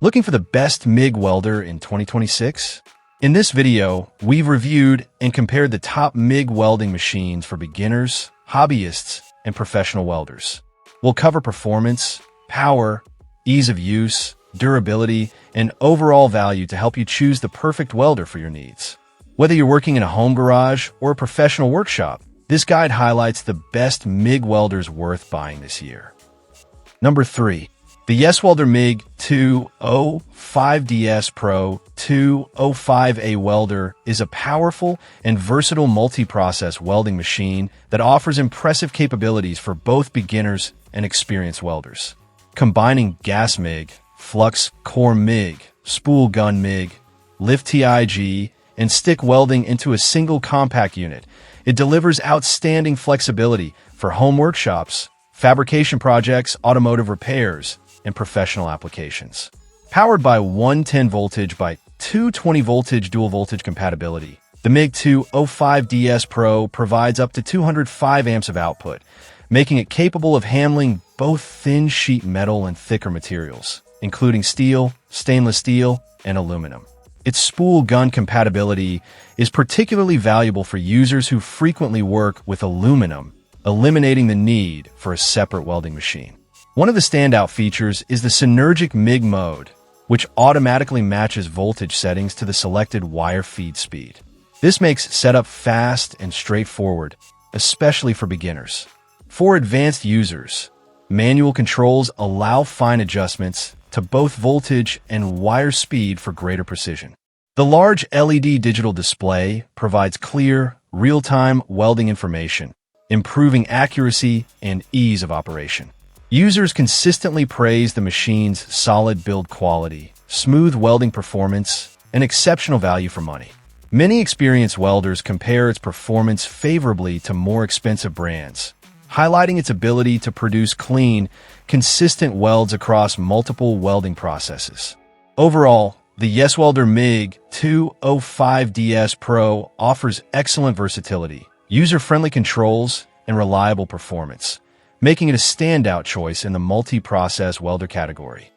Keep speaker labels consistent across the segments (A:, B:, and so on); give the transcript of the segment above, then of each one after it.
A: Looking for the best MIG welder in 2026? In this video, we've reviewed and compared the top MIG welding machines for beginners, hobbyists, and professional welders. We'll cover performance, power, ease of use, durability, and overall value to help you choose the perfect welder for your needs. Whether you're working in a home garage or a professional workshop, this guide highlights the best MIG welders worth buying this year. Number 3. The YesWelder MIG 205DS Pro 205A welder is a powerful and versatile multi-process welding machine that offers impressive capabilities for both beginners and experienced welders. Combining gas MIG, Flux core MIG, spool gun MIG, lift TIG, and stick welding into a single compact unit, it delivers outstanding flexibility for home workshops, fabrication projects, automotive repairs, and professional applications. Powered by 110 voltage by 220 voltage dual voltage compatibility, the MIG 205DS Pro provides up to 205 amps of output, making it capable of handling both thin sheet metal and thicker materials, including steel, stainless steel, and aluminum. Its spool gun compatibility is particularly valuable for users who frequently work with aluminum, eliminating the need for a separate welding machine. One of the standout features is the synergic MIG mode, which automatically matches voltage settings to the selected wire feed speed. This makes setup fast and straightforward, especially for beginners. For advanced users, manual controls allow fine adjustments to both voltage and wire speed for greater precision. The large LED digital display provides clear, real-time welding information, improving accuracy and ease of operation. Users consistently praise the machine's solid build quality, smooth welding performance, and exceptional value for money. Many experienced welders compare its performance favorably to more expensive brands, highlighting its ability to produce clean, consistent welds across multiple welding processes. Overall, the YesWelder MIG 205DS Pro offers excellent versatility, user-friendly controls, and reliable performance, making it a standout choice in the multi-process welder category.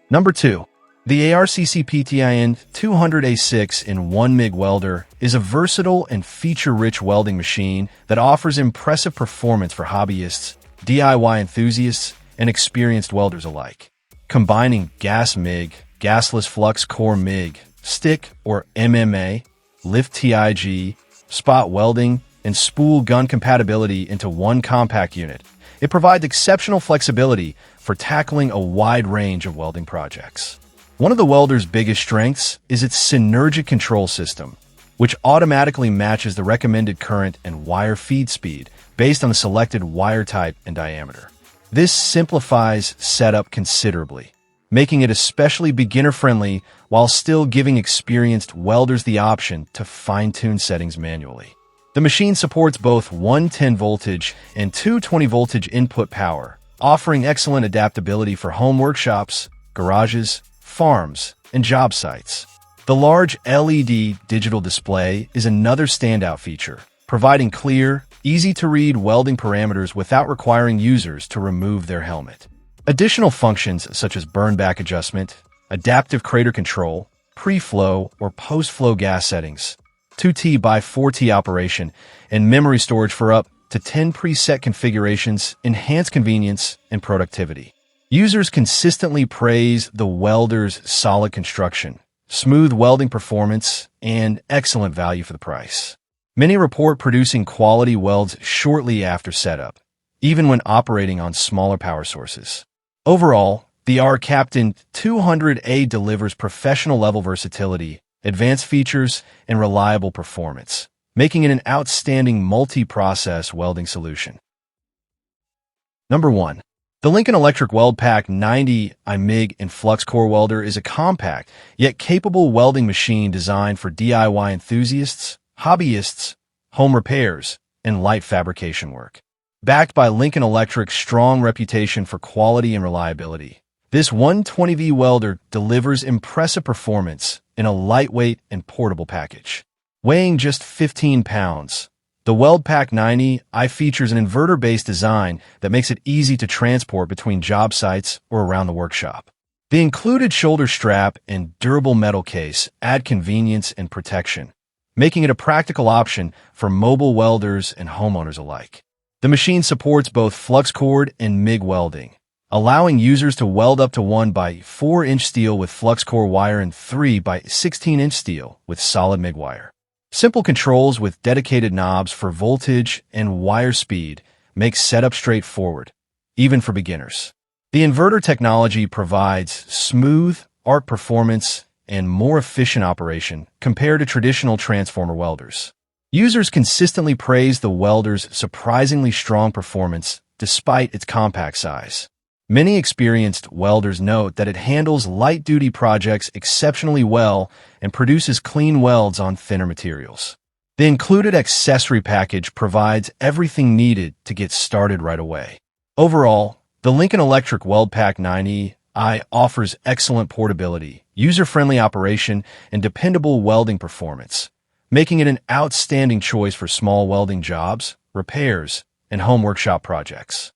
A: Number 2. The ARCCPTIN 200A6-in-1 MIG welder is a versatile and feature-rich welding machine that offers impressive performance for hobbyists, DIY enthusiasts, and experienced welders alike. Combining gas MIG, gasless flux core MIG, stick or MMA, lift TIG, spot welding, and spool gun compatibility into one compact unit, it provides exceptional flexibility for tackling a wide range of welding projects. One of the welder's biggest strengths is its synergic control system, which automatically matches the recommended current and wire feed speed based on the selected wire type and diameter. This simplifies setup considerably, making it especially beginner-friendly while still giving experienced welders the option to fine-tune settings manually. The machine supports both 110 voltage and 220 voltage input power, offering excellent adaptability for home workshops, garages, farms, and job sites. The large LED digital display is another standout feature, providing clear, easy-to-read welding parameters without requiring users to remove their helmet. Additional functions such as burn-back adjustment, adaptive crater control, pre-flow or post-flow gas settings, 2T by 4T operation, and memory storage for up to 10 preset configurations enhance convenience and productivity. Users consistently praise the welder's solid construction, smooth welding performance, and excellent value for the price. Many report producing quality welds shortly after setup, even when operating on smaller power sources. Overall, the ARCCPTIN 200A delivers professional-level versatility, advanced features, and reliable performance, making it an outstanding multi-process welding solution. Number 1. The Lincoln Electric Weld Pack 90 MIG and Flux Core Welder is a compact, yet capable welding machine designed for DIY enthusiasts, hobbyists, home repairs, and light fabrication work. Backed by Lincoln Electric's strong reputation for quality and reliability, this 120V welder delivers impressive performance in a lightweight and portable package. Weighing just 15 pounds, The WeldPack 90i features an inverter-based design that makes it easy to transport between job sites or around the workshop. The included shoulder strap and durable metal case add convenience and protection, making it a practical option for mobile welders and homeowners alike. The machine supports both flux cord and MIG welding, allowing users to weld up to 1 by 4-inch steel with flux core wire and 3 by 16-inch steel with solid MIG wire. Simple controls with dedicated knobs for voltage and wire speed make setup straightforward, even for beginners. The inverter technology provides smooth arc performance and more efficient operation compared to traditional transformer welders. Users consistently praise the welder's surprisingly strong performance despite its compact size. Many experienced welders note that it handles light-duty projects exceptionally well and produces clean welds on thinner materials. The included accessory package provides everything needed to get started right away. Overall, the Lincoln Electric WeldPack 90i offers excellent portability, user-friendly operation, and dependable welding performance, making it an outstanding choice for small welding jobs, repairs, and home workshop projects.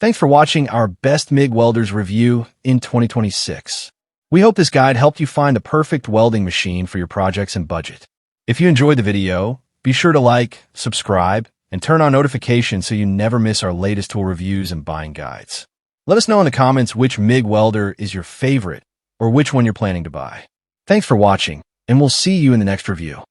A: Thanks for watching our Best MIG Welders review in 2026. We hope this guide helped you find the perfect welding machine for your projects and budget. If you enjoyed the video, be sure to like, subscribe, and turn on notifications so you never miss our latest tool reviews and buying guides. Let us know in the comments which MIG welder is your favorite or which one you're planning to buy. Thanks for watching, and we'll see you in the next review.